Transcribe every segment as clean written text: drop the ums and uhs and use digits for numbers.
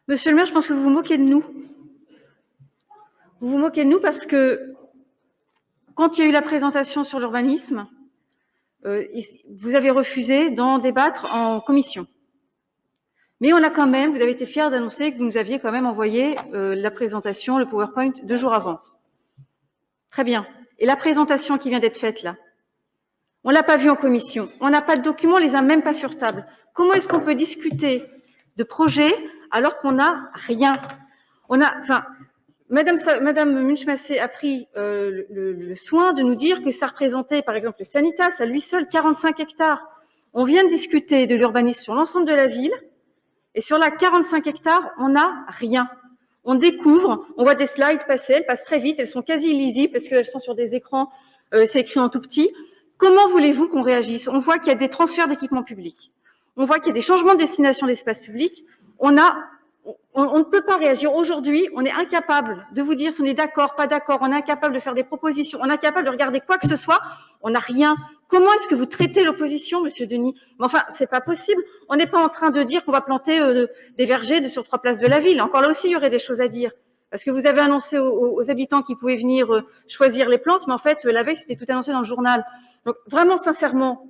Monsieur le maire, je pense que vous vous moquez de nous. Vous vous moquez de nous parce que quand il y a eu la présentation sur l'urbanisme, vous avez refusé d'en débattre en commission. Mais on a quand même, vous avez été fiers d'annoncer que vous nous aviez quand même envoyé la présentation, le PowerPoint 2 jours avant. Très bien. Et la présentation qui vient d'être faite là, on ne l'a pas vue en commission. On n'a pas de documents, on les a même pas sur table. Comment est-ce qu'on peut discuter de projets alors qu'on n'a rien? Madame Munch-Massé a pris le soin de nous dire que ça représentait, par exemple, le Sanitas, à lui seul, 45 hectares. On vient de discuter de l'urbanisme sur l'ensemble de la ville, et sur la 45 hectares, on n'a rien. On découvre, on voit des slides passer, elles passent très vite, elles sont quasi illisibles parce qu'elles sont sur des écrans, c'est écrit en tout petit. Comment voulez-vous qu'on réagisse? On voit qu'il y a des transferts d'équipements publics. On voit qu'il y a des changements de destination de l'espace public. On ne peut pas réagir. Aujourd'hui, on est incapable de vous dire si on est d'accord, pas d'accord. On est incapable de faire des propositions. On est incapable de regarder quoi que ce soit. On n'a rien. Comment est-ce que vous traitez l'opposition, Monsieur Denis? Mais enfin, c'est pas possible. On n'est pas en train de dire qu'on va planter des vergers sur 3 places de la ville. Encore là aussi, il y aurait des choses à dire. Parce que vous avez annoncé aux habitants qu'ils pouvaient venir choisir les plantes, mais en fait, la veille, c'était tout annoncé dans le journal. Donc, vraiment, sincèrement,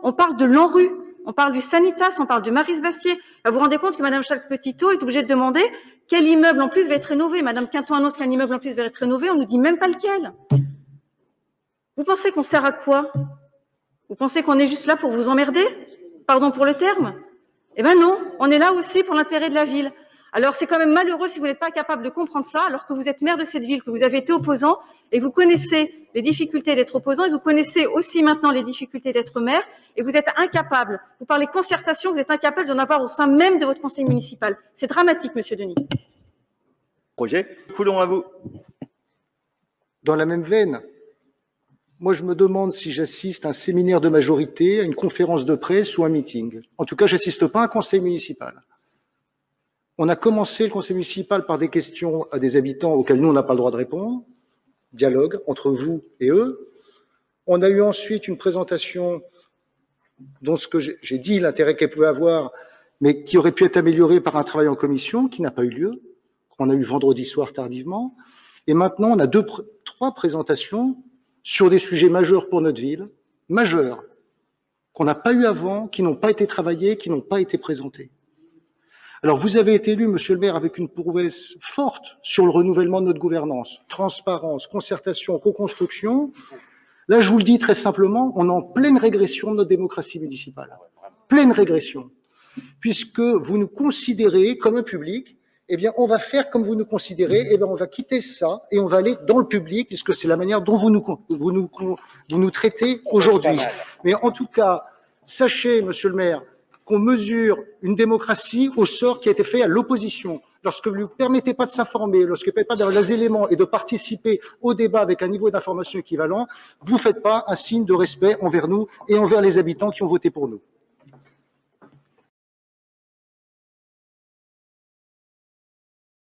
on parle de l'ANRU, on parle du Sanitas, on parle du Maris-Bastier. Vous vous rendez compte que Madame Chalk-Petitot est obligée de demander quel immeuble en plus va être rénové. Madame Quinton annonce qu'un immeuble en plus va être rénové, on ne nous dit même pas lequel. Vous pensez qu'on sert à quoi? Vous pensez qu'on est juste là pour vous emmerder? Pardon pour le terme? Eh ben non, on est là aussi pour l'intérêt de la ville. Alors c'est quand même malheureux si vous n'êtes pas capable de comprendre ça, alors que vous êtes maire de cette ville, que vous avez été opposant, et vous connaissez les difficultés d'être opposant, et vous connaissez aussi maintenant les difficultés d'être maire, et vous êtes incapable. Vous parlez concertation, vous êtes incapable d'en avoir au sein même de votre conseil municipal. C'est dramatique, Monsieur Denis. Projet, Coulon à vous. Dans la même veine, moi je me demande si j'assiste à un séminaire de majorité, à une conférence de presse ou à un meeting. En tout cas, j'assiste pas à un conseil municipal. On a commencé le conseil municipal par des questions à des habitants auxquels nous, on n'a pas le droit de répondre. Dialogue entre vous et eux. On a eu ensuite une présentation dont ce que j'ai dit, l'intérêt qu'elle pouvait avoir, mais qui aurait pu être amélioré par un travail en commission, qui n'a pas eu lieu, qu'on a eu vendredi soir tardivement. Et maintenant, on a 3 présentations sur des sujets majeurs pour notre ville, majeurs, qu'on n'a pas eu avant, qui n'ont pas été travaillés, qui n'ont pas été présentés. Alors, vous avez été élu, monsieur le maire, avec une promesse forte sur le renouvellement de notre gouvernance. Transparence, concertation, co-construction. Là, je vous le dis très simplement, on est en pleine régression de notre démocratie municipale. Pleine régression. Puisque vous nous considérez comme un public, eh bien, on va faire comme vous nous considérez, eh bien, on va quitter ça et on va aller dans le public, puisque c'est la manière dont vous nous traitez aujourd'hui. Mais en tout cas, sachez, monsieur le maire, qu'on mesure une démocratie au sort qui a été fait à l'opposition. Lorsque vous ne permettez pas de s'informer, lorsque vous ne permettez pas d'avoir les éléments et de participer au débat avec un niveau d'information équivalent, vous ne faites pas un signe de respect envers nous et envers les habitants qui ont voté pour nous.